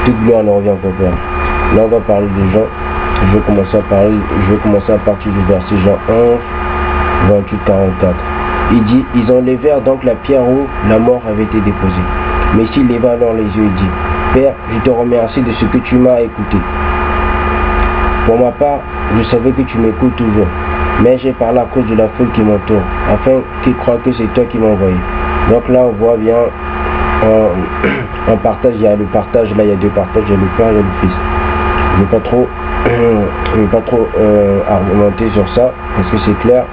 Toute gloire ne revient qu'au Père. Là, on va parler des gens. Je vais commencer à partir du verset Jean 11, 28-44. Il dit, ils enlevèrent donc la pierre où la mort avait été déposée. Mais s'il leva alors les yeux et dit, Père, je te remercie de ce que tu m'as écouté. Pour ma part, je savais que tu m'écoutes toujours, mais j'ai parlé à cause de la foule qui m'entoure, afin qu'ils croient que c'est toi qui m'as envoyé. Donc là, on voit bien, en partage, il y a le partage, là il y a deux partages, il y a le Père et le Fils. Je ne vais pas trop argumenter sur ça, parce que c'est clair.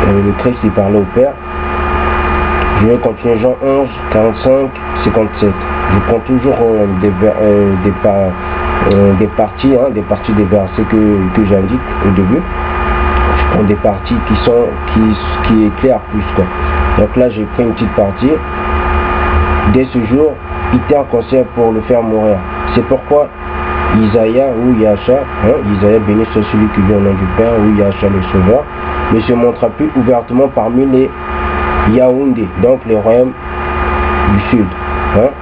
Le Christ il parlait au Père. Je vais continuer Jean 11, 45, 57. Je prends toujours des parties des versets que j'indique au début. Je prends des parties qui éclairent plus quoi. Donc là j'ai pris une petite partie. Dès ce jour, il était en concert pour le faire mourir. C'est pourquoi Isaïe ou Yahcha, Isaïe béni soit celui qui vient au nom du Père, ou Yahcha le Sauveur, ne se montra plus ouvertement parmi les Yaoundé, donc les royaumes du Sud.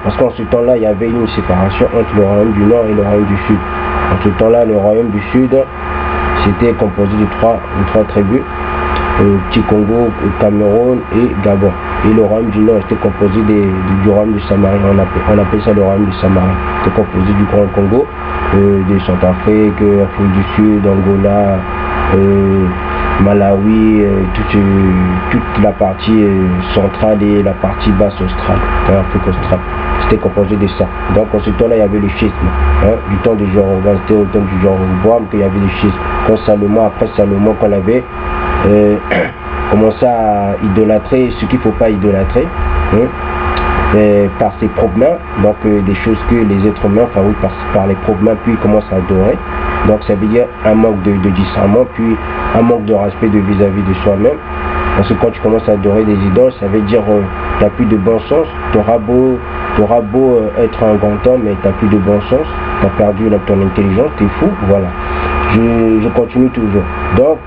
Parce qu'en ce temps-là, il y avait une séparation entre le royaume du Nord et le royaume du Sud. En ce temps-là, le royaume du Sud, c'était composé de trois tribus, Petit Congo, Cameroun et Gabon. Et le royaume du Nord était composé du royaume du Samarie. On appelle ça le royaume du Samarie. C'était composé du Grand Congo, de Centrafrique, Afrique du Sud, Angola, Malawi, toute la partie centrale et la partie basse australe, Afrique australe. C'était composé de ça. Donc en ce temps-là, il y avait le schisme. Du temps de Jéroboam, c'était au temps du Jéroboam qu'il y avait le schisme. Quand Salomon, après Salomon, qu'on avait commencé à idolâtrer ce qu'il ne faut pas idolâtrer, par ses propres mains, donc des choses que les êtres humains, par les propres mains, puis ils commencent à adorer. Donc ça veut dire un manque de discernement, puis un manque de respect vis-à-vis de soi-même. Parce que quand tu commences à adorer des idoles, ça veut dire tu n'as plus de bon sens. Tu auras beau être un grand homme, mais tu n'as plus de bon sens. Tu as perdu ton intelligence, tu es fou. Voilà. Je continue toujours. Donc,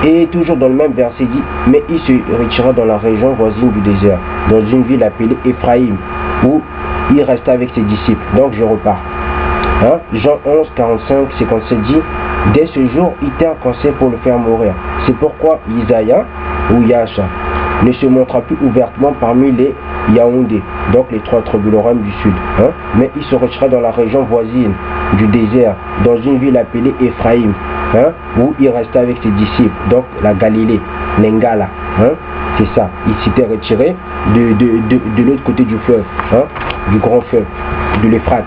et toujours dans le même verset dit, mais il se retira dans la région voisine du désert, dans une ville appelée Éphraïm, où il resta avec ses disciples. Donc je repars. Jean 11, 45, 57 dit, dès ce jour, il était en conseil pour le faire mourir. C'est pourquoi Isaïe ou Yahcha ne se montra plus ouvertement parmi les Yaoundé, donc les trois tribus du Sud. Mais il se retira dans la région voisine du désert, dans une ville appelée Éphraïm, où il restait avec ses disciples, donc la Galilée, l'Engala. C'est ça, il s'était retiré de l'autre côté du fleuve, du grand fleuve, de l'Euphrate,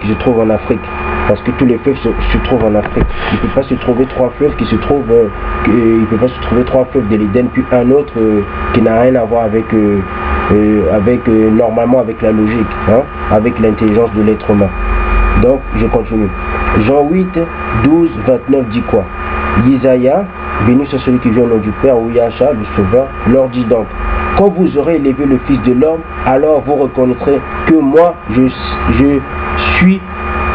qui se trouve en Afrique. Parce que tous les fleuves se trouvent en Afrique. Il ne peut pas se trouver trois fleuves qui se trouvent, il peut pas se trouver trois fleuves de l'Éden, puis un autre qui n'a rien à voir avec normalement avec la logique, avec l'intelligence de l'être humain. Donc je continue. Jean 8, 12, 29 dit quoi? Isaïe, béni soit celui qui vient au nom du Père, ou Yahcha le Sauveur, leur dit donc, quand vous aurez élevé le Fils de l'homme, alors vous reconnaîtrez que moi je suis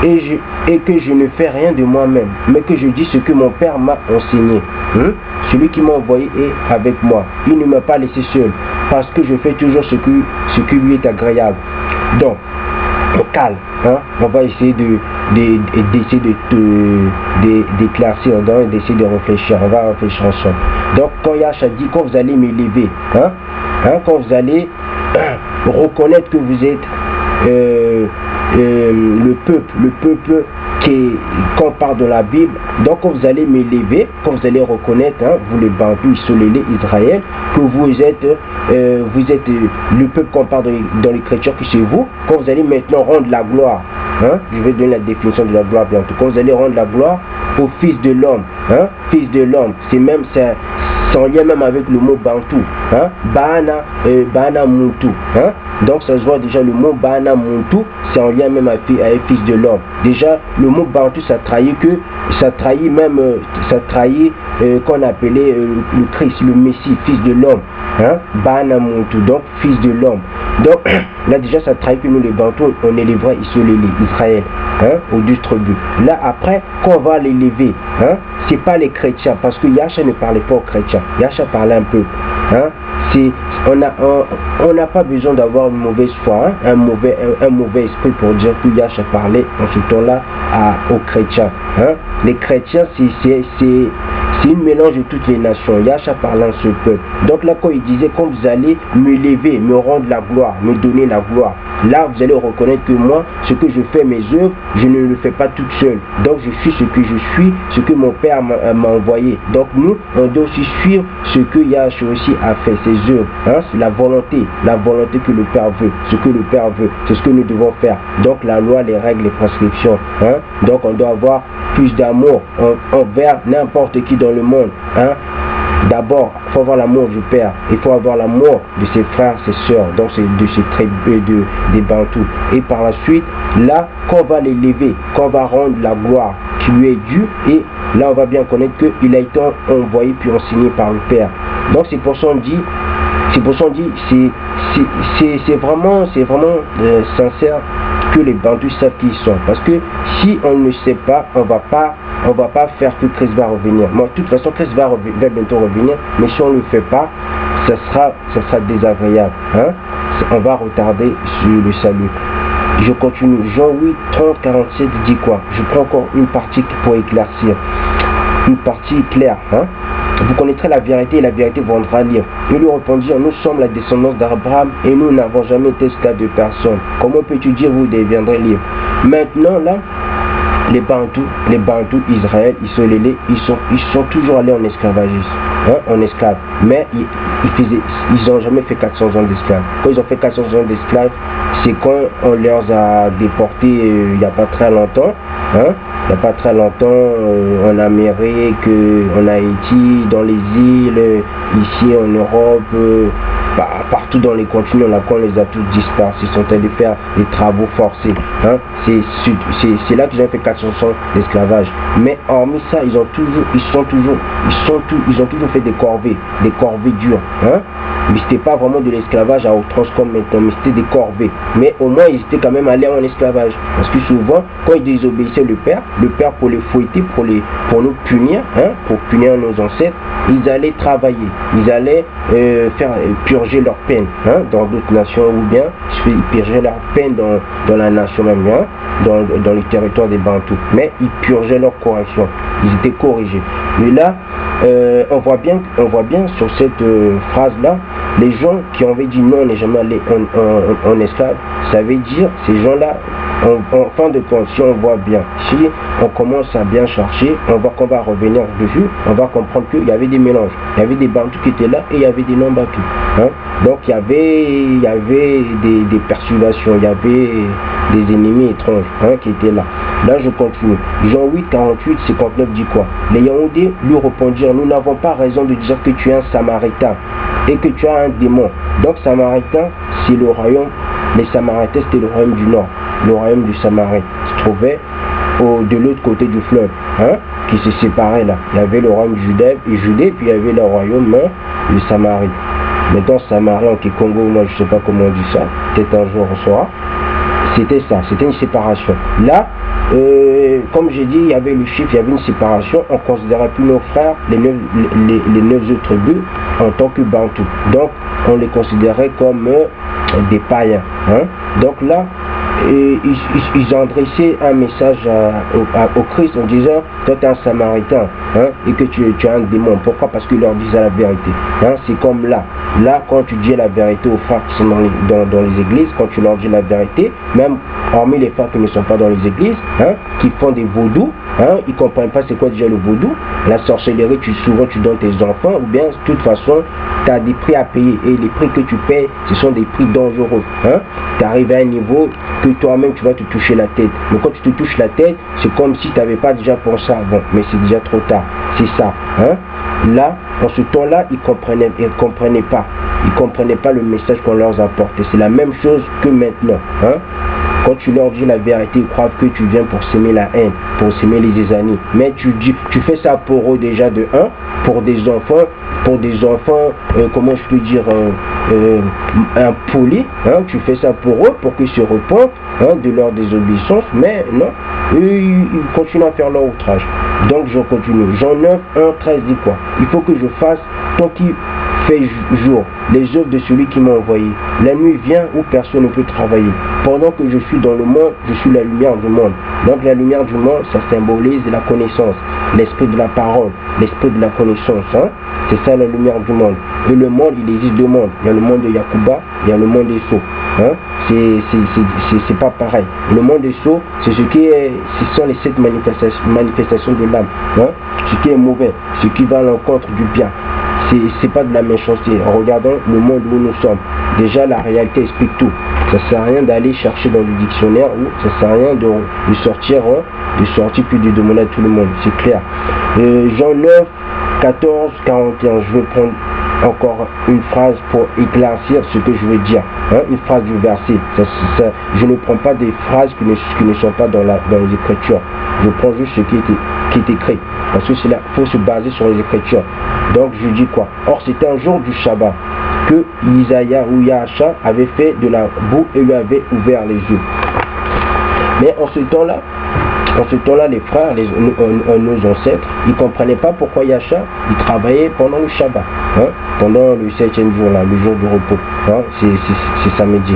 et que je ne fais rien de moi-même, mais que je dis ce que mon Père m'a enseigné. Celui qui m'a envoyé est avec moi. Il ne m'a pas laissé seul, parce que je fais toujours ce qui lui est agréable. Donc, calme, on va essayer d'éclaircir, d'essayer de réfléchir, on va réfléchir ensemble. Donc, quand Yahcha dit, quand vous allez m'élever, quand vous allez reconnaître que vous êtes le peuple qu'on parle de la Bible, donc quand vous allez m'élever, quand vous allez reconnaître, vous les Bantous, Solélé, Israël, que vous êtes le peuple qu'on parle dans l'Écriture, que c'est vous, quand vous allez maintenant rendre la gloire, je vais donner la définition de la gloire bientôt, quand vous allez rendre la gloire au Fils de l'homme, Fils de l'homme, c'est en lien même avec le mot Bantou, Bana Muntu, donc ça se voit déjà le mot Bana Muntu, c'est en lien même avec Fils de l'homme. Déjà le mot Bantou ça trahit qu'on appelait le Christ, le Messie, Fils de l'homme, Bana Muntu, donc Fils de l'homme. Donc là déjà ça trahit que nous les Bantous on élèverait Israël, aux 12 tribus. Là après quand on va l'élever, c'est pas les chrétiens, parce que Yahcha ne parlait pas aux chrétiens, Yahcha parlait un peu, on n'a pas besoin d'avoir une mauvaise foi, hein, un mauvais esprit pour dire que Yahshua parlait en ce temps-là aux chrétiens. Hein. Les chrétiens, c'est une mélange de toutes les nations. Yahshua parlait à ce peuple. Donc là, quand il disait, quand vous allez me lever, me rendre la gloire, me donner la gloire, là, vous allez reconnaître que moi, ce que je fais, mes œuvres, je ne le fais pas toute seule. Donc, je suis ce que je suis, ce que mon Père m'a envoyé. Donc, nous, on doit aussi suivre ce que Yahshua aussi a fait, ses œuvres. Hein, c'est la volonté que le Père veut. Ce que le Père veut, c'est ce que nous devons faire. Donc, la loi, les règles, les prescriptions. Hein, donc, on doit avoir plus d'amour envers n'importe qui dans le monde. Hein. D'abord, il faut avoir l'amour du Père, il faut avoir l'amour de ses frères, ses sœurs, donc de ses tribus, des Bantous. Et par la suite, là, quand on va l'élever, quand on va rendre la gloire qui lui est due, et là, on va bien connaître qu'il a été envoyé puis enseigné par le Père. Donc, c'est pour ça qu'on dit, c'est vraiment sincère que les Bantous savent qui ils sont. Parce que si on ne sait pas, on va pas faire que Christ va revenir. Moi, de toute façon, Christ va bientôt revenir, mais si on ne le fait pas, ça sera désagréable. Hein? On va retarder sur le salut. Je continue. Jean 8, 30, 47 dit quoi? Je prends encore une partie pour éclaircir. Une partie claire. Hein? Vous connaîtrez la vérité et la vérité vous rendra libre. Ils lui répondirent, nous sommes la descendance d'Abraham et nous n'avons jamais été esclaves de personne. Comment peux-tu dire vous deviendrez libres? Maintenant là, les Bantous, Israël, ils sont toujours allés en esclavagisme, hein, en esclave. Mais ils n'ont jamais fait 400 ans d'esclaves. Quand ils ont fait 400 ans d'esclaves, c'est quand on les a déportés il n'y a pas très longtemps. Hein, il n'y a pas très longtemps, en Amérique, en Haïti, dans les îles, ici en Europe, partout dans les continents, là, qu'on les a tous dispersés, ils sont allés faire des travaux forcés. Hein. C'est là qu'ils ont fait 400 ans d'esclavage. Mais hormis ça, ils ont toujours fait des corvées dures. Hein. Mais c'était pas vraiment de l'esclavage à outrance comme maintenant, mais c'était des corvées. Mais au moins, ils étaient quand même allés en esclavage. Parce que souvent, quand ils désobéissaient le Père pour les fouetter, pour nous punir, hein, pour punir nos ancêtres, ils allaient travailler, ils allaient faire purger leur peine, hein, dans d'autres nations, ou bien purger leur peine dans la nation même, hein, dans les territoires des Bantous. Mais ils purgeaient leur correction, ils étaient corrigés. Mais là, on voit bien sur cette phrase-là, les gens qui avaient dit non, on n'est jamais allé en esclave, ça veut dire ces gens-là, en fin de compte, si on voit bien, si on commence à bien chercher, on voit qu'on va revenir dessus, on va comprendre qu'il y avait des mélanges, il y avait des Bantous qui étaient là et il y avait des non-Bantous. Hein? Donc il y avait des perturbations, il y avait des ennemis étranges, hein, qui étaient là. Là je continue. Jean 8, 48, 59 dit quoi? Les Yaoundés lui répondirent, nous n'avons pas raison de dire que tu es un Samaritain et que tu as un démon. Donc Samaritain, c'est le royaume, les Samaritains c'était le royaume du Nord, le royaume du Samarie, se trouvait de l'autre côté du fleuve, hein, qui se séparait là. Il y avait le royaume Judée, puis il y avait le royaume de Samarie. Maintenant Samarie en Kikongo, moi je sais pas comment on dit ça, peut-être un jour on saura. C'était ça, c'était une séparation. Là, comme j'ai dit, il y avait le chiffre, il y avait une séparation, on ne considérait plus nos frères, les 9 autres tribus, en tant que Bantous. Donc, on les considérait comme des païens. Hein. Donc là, ils ont adressé un message au Christ en disant, toi tu es un Samaritain, hein, et que tu as un démon. Pourquoi? Parce qu'ils leur disaient la vérité. Hein. C'est comme là, quand tu dis la vérité aux frères qui sont dans les églises, quand tu leur dis la vérité, même hormis les frères qui ne sont pas dans les églises, hein, qui font des vaudous, hein, ils ne comprennent pas c'est quoi déjà le vaudou, la sorcellerie, souvent tu donnes tes enfants, ou bien de toute façon, tu as des prix à payer, et les prix que tu payes, ce sont des prix dangereux. Hein. Tu arrives à un niveau que toi-même tu vas te toucher la tête. Mais quand tu te touches la tête, c'est comme si tu n'avais pas déjà pensé avant, mais c'est déjà trop tard. C'est ça. Hein. Là, en ce temps-là, ils ne comprenaient pas le message qu'on leur apportait. C'est la même chose que maintenant. Hein. Quand tu leur dis la vérité, ils croient que tu viens pour s'aimer la haine, pour s'aimer les zézanies. Mais tu fais ça pour eux déjà de 1, pour des enfants, comment je peux dire, impolis, hein, tu fais ça pour eux, pour qu'ils se repentent, hein, de leur désobéissance, mais non, ils continuent à faire leur outrage. Donc je continue. Jean 9, 1, 13 dit quoi? Il faut que je fasse tant qu'il fait jour, les œuvres de celui qui m'a envoyé. La nuit vient où personne ne peut travailler. Pendant que je suis dans le monde, je suis la lumière du monde. Donc la lumière du monde, ça symbolise la connaissance, l'esprit de la parole, l'esprit de la connaissance. Hein? C'est ça la lumière du monde. Et le monde, il existe deux mondes. Il y a le monde de Yakuba, il y a le monde des Sceaux. Hein? C'est pas pareil. Le monde des Sceaux, c'est ce sont les 7 manifestations de l'âme. Hein? Ce qui est mauvais, ce qui va à l'encontre du bien. C'est pas de la méchanceté. Regardons le monde où nous sommes. Déjà, la réalité explique tout. Ça sert à rien d'aller chercher dans le dictionnaire, ou ça sert à rien de sortir puis de demander à tout le monde. C'est clair. Jean 9, 14, 41. Je vais prendre encore une phrase pour éclaircir ce que je veux dire. Hein? Une phrase du verset. Je ne prends pas des phrases qui ne sont pas dans les Écritures. Je prends juste ce qui est écrit. Parce que il faut se baser sur les Écritures. Donc je dis quoi? Or c'était un jour du Shabbat que Isaïa ou Yahacha avait fait de la boue et lui avait ouvert les yeux. Mais en ce temps-là, les frères, nos ancêtres, ils ne comprenaient pas pourquoi Yahacha il travaillait pendant le Shabbat, hein, pendant le 7e jour, là, le jour du repos. Hein, c'est samedi.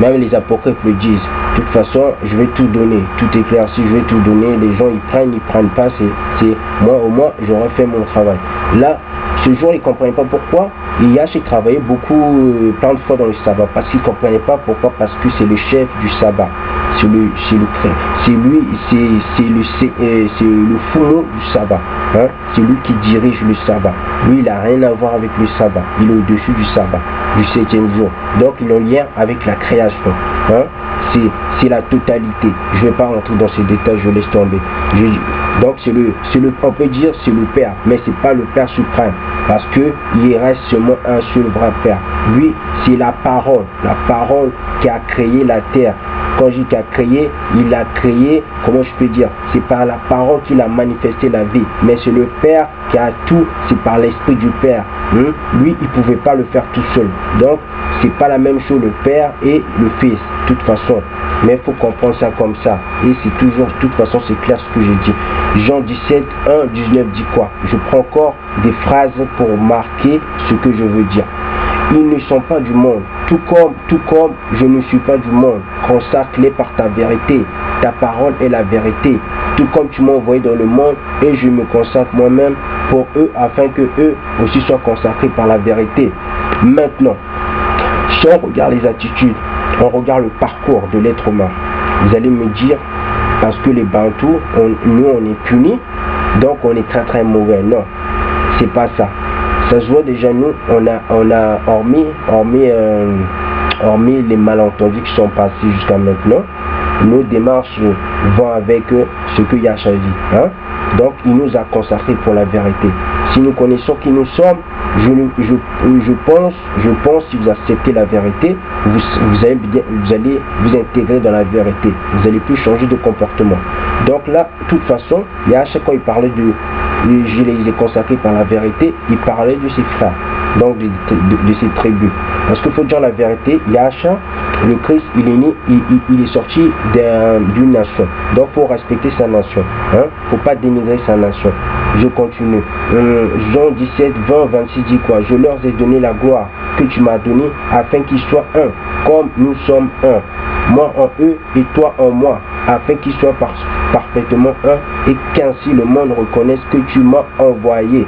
Même les apocryphes le disent. De toute façon, je vais tout donner, tout éclairci, je vais tout donner. Les gens, ils prennent pas. Moi, au moins, j'aurais fait mon travail. Là, ce jour, ils ne comprenaient pas pourquoi. Yahacha travaillait beaucoup, plein de fois dans le sabbat. Parce qu'ils ne comprenaient pas pourquoi. Parce que c'est le chef du sabbat. C'est le fourneau du sabbat. Hein? C'est lui qui dirige le sabbat. Lui, il n'a rien à voir avec le sabbat. Il est au-dessus du sabbat, du 7e jour. Donc, il est en lien avec la création. Hein? C'est la totalité. Je ne vais pas rentrer dans ces détails, je laisse tomber. Donc, on peut dire c'est le Père, mais ce n'est pas le Père suprême. Parce qu'il reste seulement un seul vrai Père. Lui, c'est la parole qui a créé la terre. Quand je dis qu'il a créé, il a créé, comment je peux dire, c'est par la parole qu'il a manifesté la vie. Mais c'est le Père qui a tout, c'est par l'Esprit du Père. Lui, il ne pouvait pas le faire tout seul. Donc, c'est pas la même chose le Père et le Fils, de toute façon. Mais il faut comprendre ça comme ça. Et c'est toujours, de toute façon, c'est clair ce que j'ai dit. Jean 17, 1, 19 dit quoi? Je prends encore des phrases pour marquer ce que je veux dire. Ils ne sont pas du monde, tout comme je ne suis pas du monde. Consacre-les par ta vérité. Ta parole est la vérité. Tout comme tu m'as envoyé dans le monde, et je me consacre moi-même pour eux, afin que eux aussi soient consacrés par la vérité. Maintenant, si on regarde les attitudes, on regarde le parcours de l'être humain, vous allez me dire, parce que les Bantous, nous on est punis, donc on est très très mauvais. Non, c'est pas ça. Ça se voit déjà, nous, on a hormis les malentendus qui sont passés jusqu'à maintenant, nos démarches vont avec ce que Yahacha dit. Hein? Donc, il nous a consacrés pour la vérité. Si nous connaissons qui nous sommes, je pense, si vous acceptez la vérité, vous allez vous intégrer dans la vérité. Vous n'allez plus changer de comportement. Donc là, de toute façon, Yahacha, quand il parlait je les ai consacrés par la vérité, il parlait de ses frères, donc de ses tribus. Parce qu'il faut dire la vérité, Yahacha, le Christ, il est né, il est sorti d'une nation. Donc il faut respecter sa nation. Il ne faut pas dénigrer sa nation. Je continue. Jean 17, 20, 26 dit quoi? Je leur ai donné la gloire que tu m'as donnée, afin qu'ils soient un, comme nous sommes un. Moi en eux et toi en moi, afin qu'ils soient parfaitement un, et qu'ainsi le monde reconnaisse que tu m'as envoyé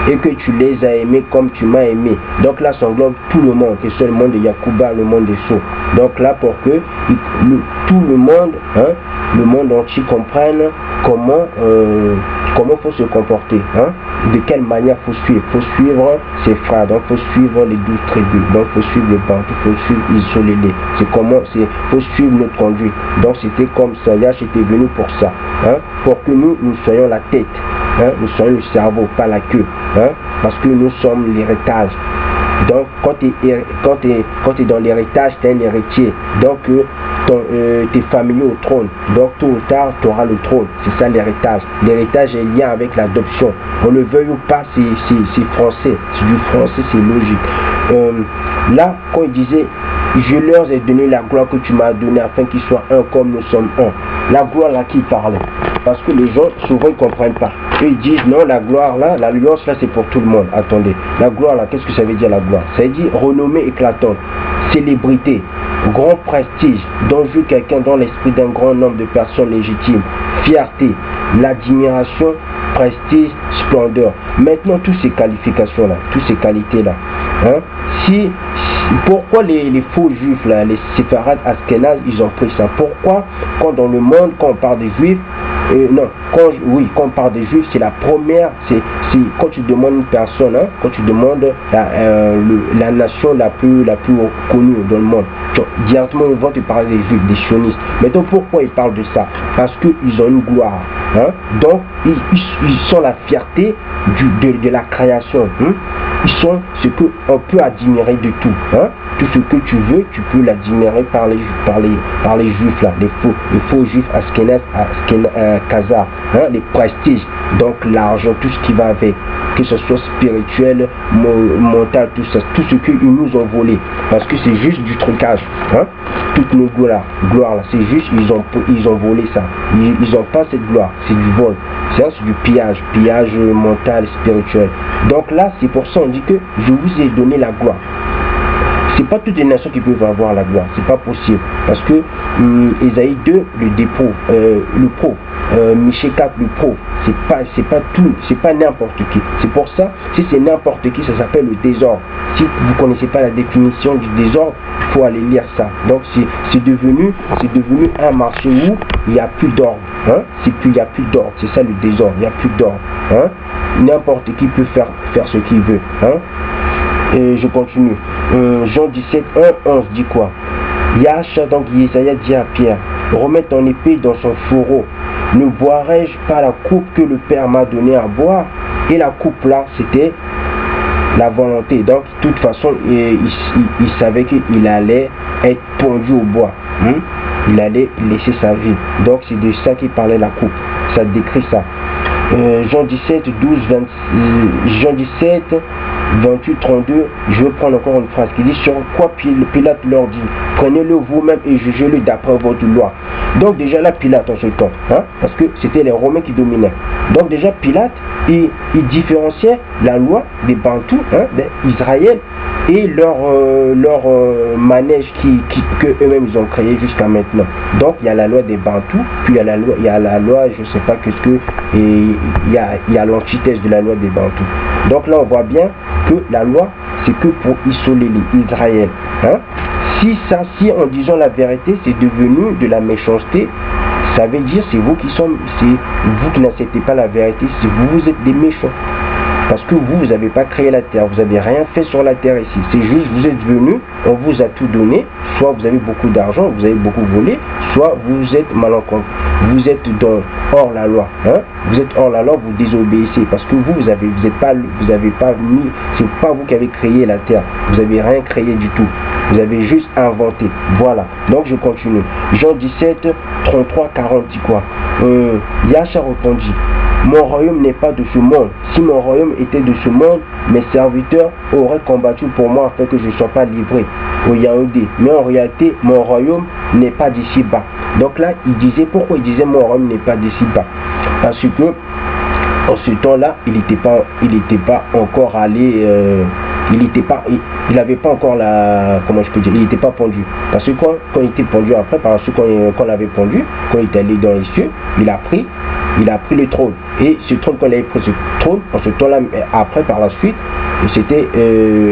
et que tu les as aimés comme tu m'as aimé. Donc là, ça englobe tout le monde, que ce soit le monde de Yakuba, le monde des Sceaux. Donc là, pour que tout le monde, le monde entier comprenne comment faut se comporter, de quelle manière faut suivre. Faut suivre ses frères, donc faut suivre les 12 tribus, donc faut suivre les Bantous, faut suivre Isolélé. Faut suivre notre conduite. Donc c'était comme ça, Yahacha était venu pour ça, pour que nous soyons la tête, nous soyons le cerveau, pas la queue, parce que nous sommes l'héritage. Donc quand tu es dans l'héritage, tu es un héritier. Donc tu es familier au trône. Donc tôt ou tard, tu auras le trône. C'est ça l'héritage. L'héritage est lié avec l'adoption. On le veuille ou pas, c'est français. C'est du français, c'est logique. Là, quand il disait, je leur ai donné la gloire que tu m'as donnée afin qu'ils soient un comme nous sommes un. La gloire là qui parlait. Parce que les gens, souvent, ils ne comprennent pas. Eux, ils disent, non, la gloire, là, l'alliance, là, c'est pour tout le monde. Attendez, la gloire, là, qu'est-ce que ça veut dire, la gloire? Ça veut dire renommée éclatante, célébrité, grand prestige, dont joue quelqu'un dans l'esprit d'un grand nombre de personnes légitimes, fierté, l'admiration, prestige, splendeur. Maintenant, toutes ces qualifications-là, toutes ces qualités-là, hein, pourquoi les faux juifs, là, les séfarades askénazes, ils ont pris ça? Pourquoi, quand dans le monde, quand on parle des juifs, quand on parle des juifs, c'est la première, c'est quand tu demandes une personne, hein, quand tu demandes la nation la plus connue dans le monde, directement ils vont te parler des juifs, des sionistes. Maintenant, pourquoi ils parlent de ça? Parce qu'ils ont une gloire. Hein? Donc, ils sont la fierté de la création. Hein? Ils sont ce qu'on peut admirer de tout. Hein? Tout ce que tu veux, tu peux l'admirer par les juifs là, les faux juifs khazars, hein? Les prestiges, donc l'argent, tout ce qui va avec, que ce soit spirituel, mental, tout ça, tout ce qu'ils nous ont volé, parce que c'est juste du trucage. Hein? Toutes nos gloires là, c'est juste, ils ont volé ça. Ils n'ont pas cette gloire, c'est du vol, c'est du pillage mental, spirituel. Donc là, c'est pour ça on dit que je vous ai donné la gloire. C'est pas toutes les nations qui peuvent avoir la gloire, c'est pas possible, parce que Ésaïe 2 le prouve, Michée 4 le prouve. C'est pas tout, c'est pas n'importe qui. C'est pour ça, si c'est n'importe qui, ça s'appelle le désordre. Si vous connaissez pas la définition du désordre, il faut aller lire ça. Donc c'est devenu un marché où il n'y a plus d'ordre. Hein? Il n'y a plus d'ordre, c'est ça le désordre, il n'y a plus d'ordre. Hein? N'importe qui peut faire ce qu'il veut. Hein? Et je continue. Jean 17, 1, 11 dit quoi? Yahacha, donc Yésaïa dit à Pierre, remets ton épée dans son fourreau. Ne boirai-je pas la coupe que le Père m'a donnée à boire? Et la coupe là, c'était la volonté. Donc, de toute façon, il savait qu'il allait être pendu au bois. Hein? Il allait laisser sa vie. Donc, c'est de ça qu'il parlait la coupe. Ça décrit ça. Jean 17, 12, 20, Jean 17, 28, 32, je vais prendre encore une phrase qui dit sur quoi Pilate leur dit, prenez-le vous-même et jugez-le d'après votre loi. Donc déjà là, Pilate en ce temps, hein, parce que c'était les Romains qui dominaient. Donc déjà Pilate, il différenciait la loi des Bantous, hein, d'Israël, et leur manège que eux-mêmes ils ont créé jusqu'à maintenant. Donc il y a la loi des Bantous, puis il y a la loi, je sais pas qu'est-ce que, et il y a l'antithèse de la loi des Bantous. Donc là on voit bien que la loi c'est que pour isoler Israël. Hein? Si en disant la vérité c'est devenu de la méchanceté, ça veut dire c'est vous qui n'acceptez pas la vérité, c'est vous êtes des méchants. Parce que vous n'avez pas créé la terre, vous n'avez rien fait sur la terre ici. C'est juste, vous êtes venus, on vous a tout donné, soit vous avez beaucoup d'argent, vous avez beaucoup volé, soit vous êtes malencontreux, vous êtes hors la loi. Hein? Vous êtes hors la loi, vous désobéissez. Parce que vous avez pas mis, c'est pas vous qui avez créé la terre, vous n'avez rien créé du tout. Vous avez juste inventé. Voilà. Donc je continue. Jean 17, 33, 40 dit quoi? Yahacha répondit, mon royaume n'est pas de ce monde. Si mon royaume était de ce monde, mes serviteurs auraient combattu pour moi afin que je ne sois pas livré aux Yaoundés. Mais en réalité, mon royaume n'est pas d'ici bas. Donc là, pourquoi il disait mon royaume n'est pas d'ici bas? Parce que en ce temps-là, il n'était pas encore allé, il n'avait pas encore il n'était pas pendu. Parce que quand il était pendu après, parce que quand on l'avait pendu, quand il est allé dans les cieux, il a pris le trône. Et ce trône, quand il avait pris ce trône, en ce temps-là, après, par la suite, c'était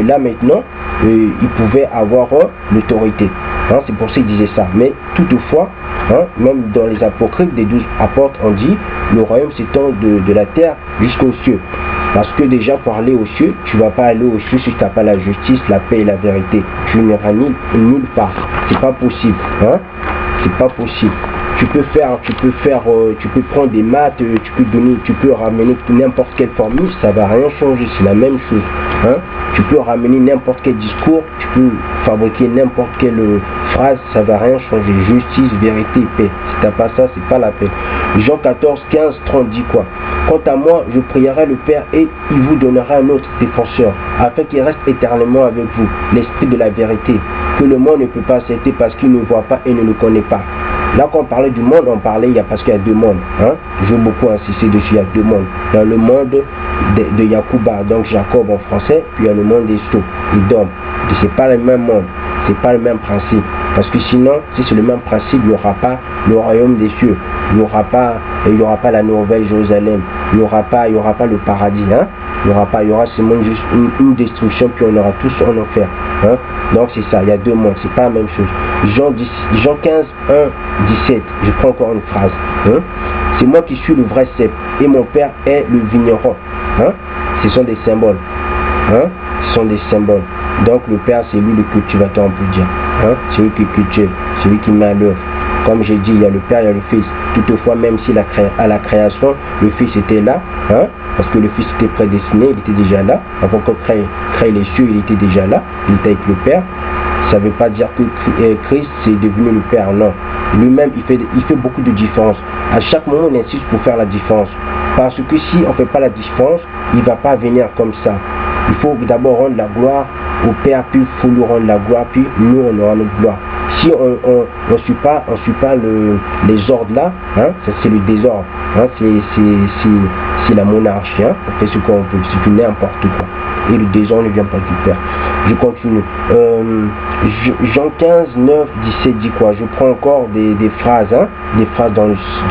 là maintenant, il pouvait avoir l'autorité. Hein, c'est pour ça qu'il disait ça. Mais toutefois, hein, même dans les apocryphes des 12 apôtres, on dit le royaume s'étend de la terre jusqu'aux cieux. Parce que déjà pour aller aux cieux, tu ne vas pas aller aux cieux si tu n'as pas la justice, la paix et la vérité. Tu n'iras nulle part. C'est pas possible. Hein? C'est pas possible. Tu peux prendre des maths, tu peux ramener n'importe quelle formule, ça va rien changer, c'est la même chose. Hein? Tu peux ramener n'importe quel discours, tu peux fabriquer n'importe quelle phrase, ça va rien changer. Justice, vérité, paix. Si t'as pas ça, c'est pas la paix. Jean 14, 15, 30 dit quoi? Quant à moi, je prierai le Père et il vous donnera un autre défenseur, afin qu'il reste éternellement avec vous, l'esprit de la vérité, que le monde ne peut pas accepter parce qu'il ne voit pas et ne le connaît pas. Là, quand on parlait du monde, on parlait, parce qu'il y a deux mondes. Hein? Je veux beaucoup insister dessus, il y a deux mondes. Dans le monde de Yakuba, donc Jacob en français, puis il y a le monde des Sceaux, Edom. C'est pas le même monde, c'est pas le même principe. Parce que sinon, si c'est le même principe, il n'y aura pas le royaume des cieux, il n'y aura pas la nouvelle Jérusalem, il n'y aura pas le paradis. Hein? Il y aura seulement juste une destruction, puis on aura tous en enfer. Hein? Donc c'est ça, il y a deux mondes, c'est pas la même chose. Jean 15, 1, 17, je prends encore une phrase. Hein? C'est moi qui suis le vrai cep, et mon père est le vigneron. Hein? Ce sont des symboles. Hein? Ce sont des symboles. Donc le père, c'est lui le cultivateur, on peut dire. Hein? C'est lui qui cultive, c'est lui qui met à l'œuvre. Comme j'ai dit, il y a le père, il y a le fils. Toutefois, même si à la création, le fils était là, hein? Parce que le fils était prédestiné, il était déjà là. Avant qu'on crée les cieux, il était déjà là, il était avec le père. Ça ne veut pas dire que Christ c'est devenu le père, non. Lui-même, il fait beaucoup de différences. À chaque moment, il insiste pour faire la différence. Parce que si on ne fait pas la différence, il ne va pas venir comme ça. Il faut d'abord rendre la gloire au Père, puis il faut lui rendre la gloire, puis nous on aura notre gloire. Si on ne suit pas les ordres là, hein, c'est le désordre, hein, c'est la monarchie, hein, on fait ce qu'on peut, c'est n'importe quoi. Et le désordre ne vient pas du Père. Je continue. Jean 15, 9, 17 dit quoi? Je prends encore des phrases, hein, des phrases dans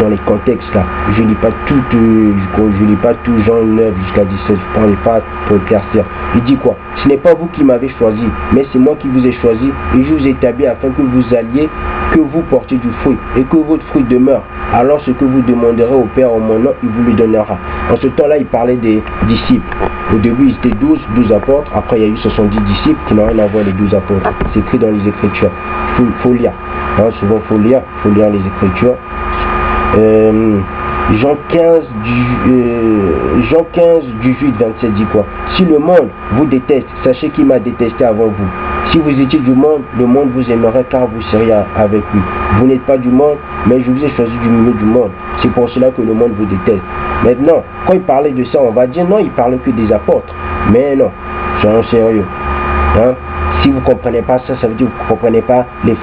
les contextes là. Je lis pas tout, Jean 9 jusqu'à 17, je prends les phrases pour éclaircir. Il dit quoi? Ce n'est pas vous qui m'avez choisi, mais c'est moi qui vous ai choisi et je vous ai établi afin que vous alliez, que vous portiez du fruit et que votre fruit demeure. Alors ce que vous demanderez au Père en mon nom, il vous le donnera. En ce temps-là, il parlait des disciples. Au début, ils étaient 12 apôtres. Après, il y a eu 70 disciples qui n'ont rien à voir les 12 apôtres. C'est écrit dans les Écritures. Faut lire. Hein, souvent, faut lire les Écritures. Jean 15, 18, 27 dit quoi? Si le monde vous déteste, sachez qu'il m'a détesté avant vous. Si vous étiez du monde, le monde vous aimerait car vous seriez avec lui. Vous n'êtes pas du monde, mais je vous ai choisi du milieu du monde. C'est pour cela que le monde vous déteste. Maintenant, quand il parlait de ça, on va dire non, il parlait que des apôtres. Mais non, soyons sérieux. Hein? Si vous ne comprenez pas ça, ça veut dire que vous ne comprenez pas le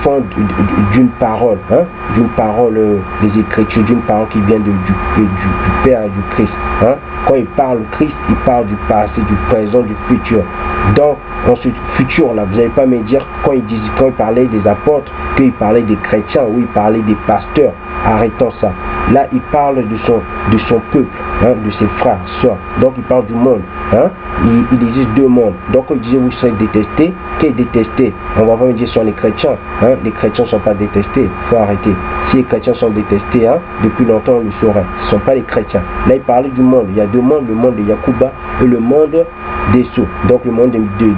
fond d'une parole, hein? D'une parole des Écritures, d'une parole qui vient du Père et du Christ. Hein? Quand il parle Christ, il parle du passé, du présent, du futur. Donc, dans ce futur-là, vous n'allez pas me dire quand il parlait des apôtres, qu'il parlait des chrétiens, ou il parlait des pasteurs. Arrêtons ça. Là, il parle de son peuple, hein, de ses frères, sœurs. Donc, il parle du monde. Hein. Il existe deux mondes. Donc, quand il disait vous serez détestés, qui est détesté? On va pas me dire sur les chrétiens. Hein. Les chrétiens ne sont pas détestés. Il faut arrêter. Si les chrétiens sont détestés, hein, depuis longtemps, on le saurait. Ce ne sont pas les chrétiens. Là, il parlait du monde. Il y a deux mondes, le monde de Yakuba et le monde des Sceaux. Donc, le monde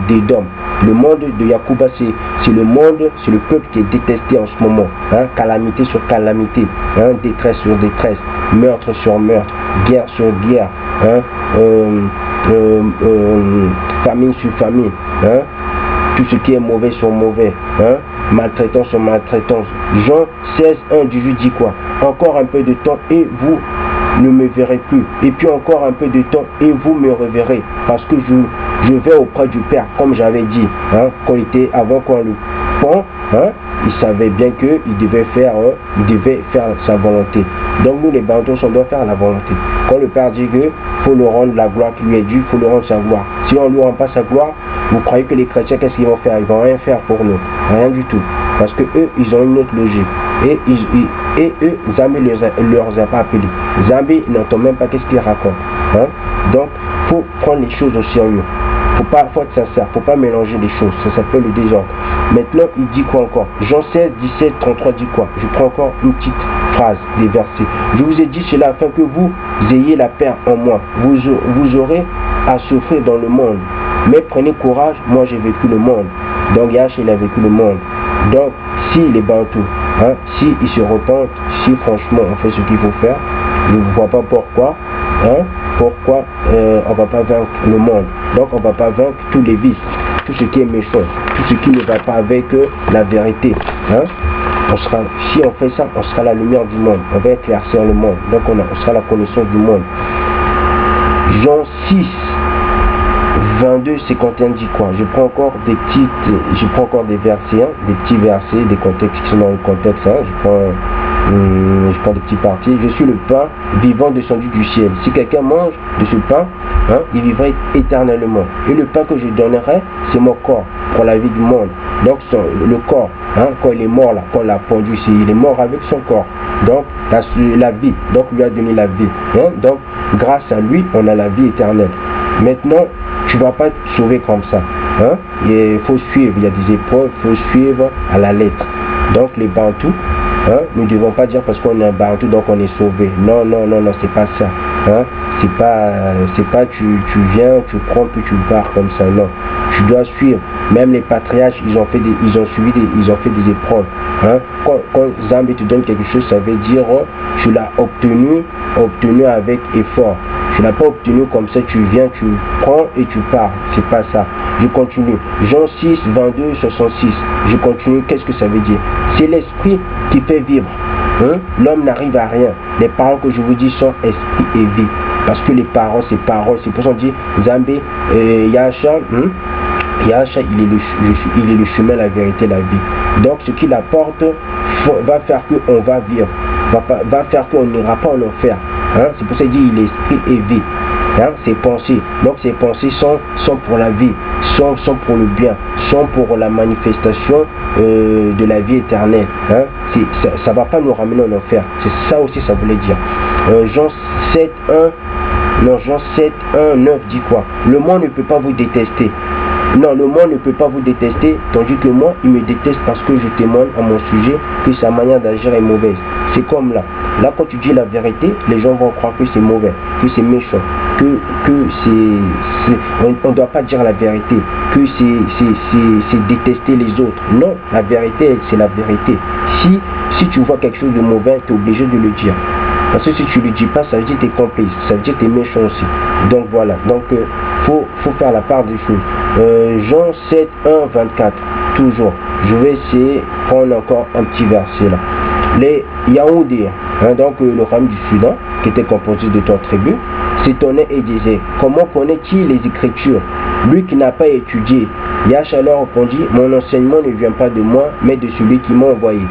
d'Édom. Le monde de Yakuba, c'est le monde, c'est le peuple qui est détesté en ce moment. Hein, calamité sur calamité, hein, détresse sur détresse, meurtre sur meurtre, guerre sur guerre, hein, famine sur famine, hein, tout ce qui est mauvais sur mauvais, hein, maltraitance sur maltraitance. Jean 16, 1 18 dit quoi? Encore un peu de temps et vous ne me verrez plus. Et puis encore un peu de temps et vous me reverrez. Parce que je vais auprès du Père, comme j'avais dit, hein, avant qu'on le prend, hein, il savait bien qu'il devait faire sa volonté. Donc nous les Bantous, on doit faire la volonté. Quand le Père dit que faut lui rendre la gloire qui lui est due, il faut lui rendre sa gloire. Si on ne lui rend pas sa gloire, vous croyez que les chrétiens, qu'est-ce qu'ils vont faire? Ils vont rien faire pour nous. Rien du tout. Parce que eux, ils ont une autre logique. Et eux, Zambé leur a pas appelés. Zambé n'entend même pas qu'est-ce qu'ils racontent. Hein? Donc, il faut prendre les choses au sérieux. Faut être sincère, faut pas mélanger les choses. Ça s'appelle le désordre. Maintenant, il dit quoi encore? Jean 16, 17, 33 dit quoi? Je prends encore une petite phrase, des versets. Je vous ai dit cela afin que vous ayez la paix en moi. Vous aurez à souffrir dans le monde. Mais prenez courage, moi j'ai vécu le monde. Donc Yash, il a vécu le monde. Donc, si les Bantous, hein, si ils se repentent, si franchement on fait ce qu'il faut faire, je ne vois pas pourquoi, hein, on ne va pas vaincre le monde. Donc on ne va pas vaincre tous les vices, tout ce qui est méchant, tout ce qui ne va pas avec la vérité. Hein. Si on fait ça, on sera la lumière du monde, on va éclaircir le monde, donc on sera la connaissance du monde. Jean 6, 22, 51 dit quoi? Je prends encore des versets, hein, des petits versets, des contextes qui sont dans le contexte, hein. Je prends des petits parties. Je suis le pain vivant descendu du ciel. Si quelqu'un mange de ce pain, hein, il vivra éternellement. Et le pain que je donnerai, c'est mon corps pour la vie du monde. Donc le corps, hein, quand il est mort là, quand on l'a pendu, il est mort avec son corps. Donc la vie, donc lui a donné la vie. Hein. Donc grâce à lui, on a la vie éternelle. Maintenant, tu ne vas pas te sauver comme ça. Hein. Il faut suivre, il y a des épreuves, il faut suivre à la lettre. Donc les Bantous, hein, nous ne devons pas dire parce qu'on est un Bantou donc on est sauvé. Non, c'est pas ça. Hein. C'est pas tu viens, tu prends puis tu pars comme ça. Non, tu dois suivre. Même les patriarches, ils ont fait des épreuves. Hein. Quand Zambé te donne quelque chose, ça veut dire tu l'as obtenu avec effort. Tu n'as pas obtenu comme ça, tu viens, tu prends et tu pars. C'est pas ça. Je continue. Jean 6, 22, 66. Je continue. Qu'est-ce que ça veut dire? C'est l'esprit qui fait vivre. Hein? L'homme n'arrive à rien. Les paroles que je vous dis sont esprit et vie. Parce que les paroles, c'est paroles. C'est pour ça qu'on dit Zambé, Yacha, Yacha, il est le chemin, la vérité, la vie. Donc ce qu'il apporte va faire qu'on va vivre. Va faire qu'on n'ira pas en enfer. Hein? C'est pour ça qu'il dit il est esprit et vie. Hein? Ses pensées. Donc ses pensées sont pour la vie, sont pour le bien, sont pour la manifestation de la vie éternelle. Hein? Ça va pas nous ramener en enfer. C'est ça aussi ça voulait dire. Jean 7, 1, 9 dit quoi? Le monde ne peut pas vous détester. Non, le monde ne peut pas vous détester, tandis que moi, il me déteste parce que je témoigne à mon sujet que sa manière d'agir est mauvaise. C'est comme là. Là, quand tu dis la vérité, les gens vont croire que c'est mauvais, que c'est méchant, que on ne doit pas dire la vérité, que c'est détester les autres. Non, la vérité, c'est la vérité. Si tu vois quelque chose de mauvais, tu es obligé de le dire. Parce que si tu ne le dis pas, ça veut dire que tu es complice, ça veut dire que tu es méchant aussi. Donc voilà, donc faut faire la part des choses. Jean 7, 1, 24, toujours. Je vais essayer de prendre encore un petit verset là. Les Yaoundis, hein, donc le royaume du Soudan, qui était composé de 3 tribus, s'étonnait et disait, comment connaît-il les Écritures, lui qui n'a pas étudié? Yacha leur répondit, mon enseignement ne vient pas de moi, mais de celui qui m'a envoyé.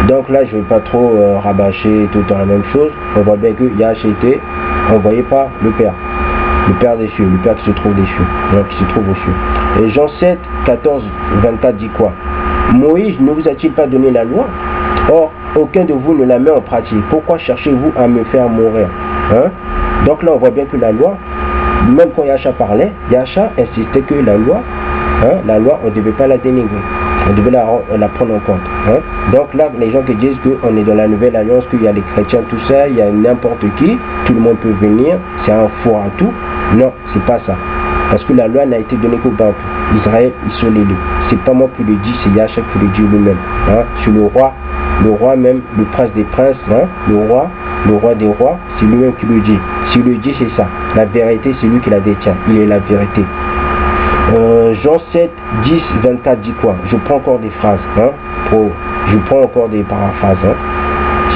Donc là, je ne vais pas trop rabâcher tout le temps la même chose. On voit bien que Yacha était envoyé par le Père des cieux, le Père qui se trouve des cieux, donc qui se trouve aux cieux. Et Jean 7, 14, 24 dit quoi? Moïse ne vous a-t-il pas donné la loi? Or, aucun de vous ne la met en pratique. Pourquoi cherchez-vous à me faire mourir? Hein? Donc là, on voit bien que la loi, même quand Yacha parlait, Yacha insistait que la loi, on ne devait pas la dénigrer. On devait la prendre en compte. Hein? Donc là, les gens qui disent qu'on est dans la nouvelle alliance, qu'il y a les chrétiens, tout ça, il y a n'importe qui, tout le monde peut venir, c'est un four à tout. Non, c'est pas ça. Parce que la loi n'a été donnée qu'au Bantou. Israël, ils sont l'élus. C'est pas moi qui le dis, c'est Yacha qui le dit lui-même. Hein? C'est le roi même, le prince des princes, hein? le roi des rois, c'est lui-même qui le dit. S'il le dit, c'est ça. La vérité, c'est lui qui la détient. Il est la vérité. Jean 7, 10, 24 dit quoi? Je prends encore des phrases. Hein? Je prends encore des paraphrases. Hein?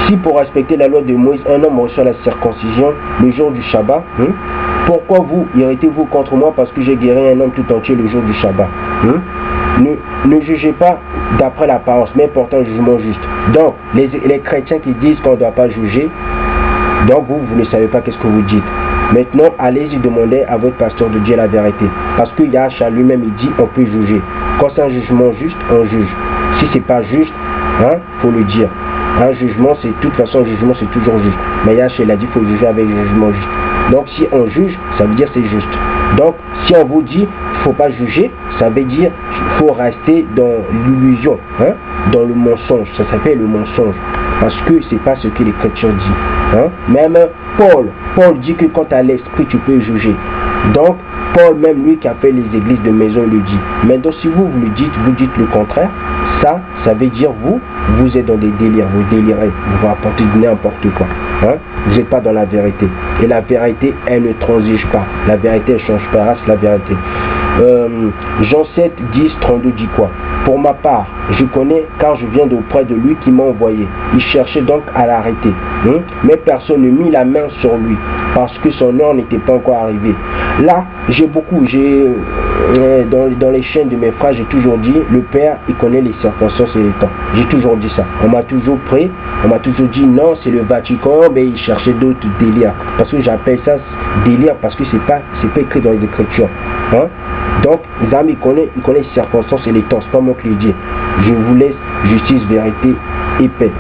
Si pour respecter la loi de Moïse, un homme reçoit la circoncision le jour du Shabbat, hein? Pourquoi vous irritez-vous contre moi parce que j'ai guéri un homme tout entier le jour du Shabbat? Hein? Ne jugez pas d'après l'apparence, mais portez un jugement juste. Donc, les chrétiens qui disent qu'on ne doit pas juger, donc vous ne savez pas qu'est-ce que vous dites. Maintenant, allez-y demander à votre pasteur de dire la vérité. Parce que Yacha lui-même, il dit on peut juger. Quand c'est un jugement juste, on juge. Si c'est pas juste, hein, faut le dire. Un jugement, c'est de toute façon, un jugement, c'est toujours juste. Mais Yacha, il a dit qu'il faut juger avec un jugement juste. Donc, si on juge, ça veut dire c'est juste. Donc, si on vous dit il ne faut pas juger, ça veut dire qu'il faut rester dans l'illusion, hein, dans le mensonge. Ça s'appelle le mensonge. Parce que c'est pas ce que les chrétiens disent. Hein. Même Paul dit que quand tu as l'esprit, tu peux juger. Donc, Paul, même lui qui a fait les églises de maison, le dit. Maintenant, si vous le dites, vous dites le contraire, ça veut dire vous êtes dans des délires, vous délirez, vous rapportez n'importe quoi. Hein? Vous n'êtes pas dans la vérité. Et la vérité, elle ne transige pas. La vérité, elle ne change pas, c'est la vérité. Jean 7, 10, 32 dit quoi? Pour ma part, je connais quand je viens d'auprès de lui qui m'a envoyé. Il cherchait donc à l'arrêter. Mais personne ne mit la main sur lui parce que son heure n'était pas encore arrivée. Là, dans les chaînes de mes frères, j'ai toujours dit, le Père, il connaît les circonstances et les temps. J'ai toujours dit ça. On m'a toujours pris, on m'a toujours dit, non, c'est le Vatican, mais il cherchait d'autres délires. Parce que j'appelle ça délire parce que c'est pas écrit dans les Écritures. Donc, les amis, il connaît les circonstances et les temps. C'est pas moi qui le dis. Je vous laisse justice, vérité et paix.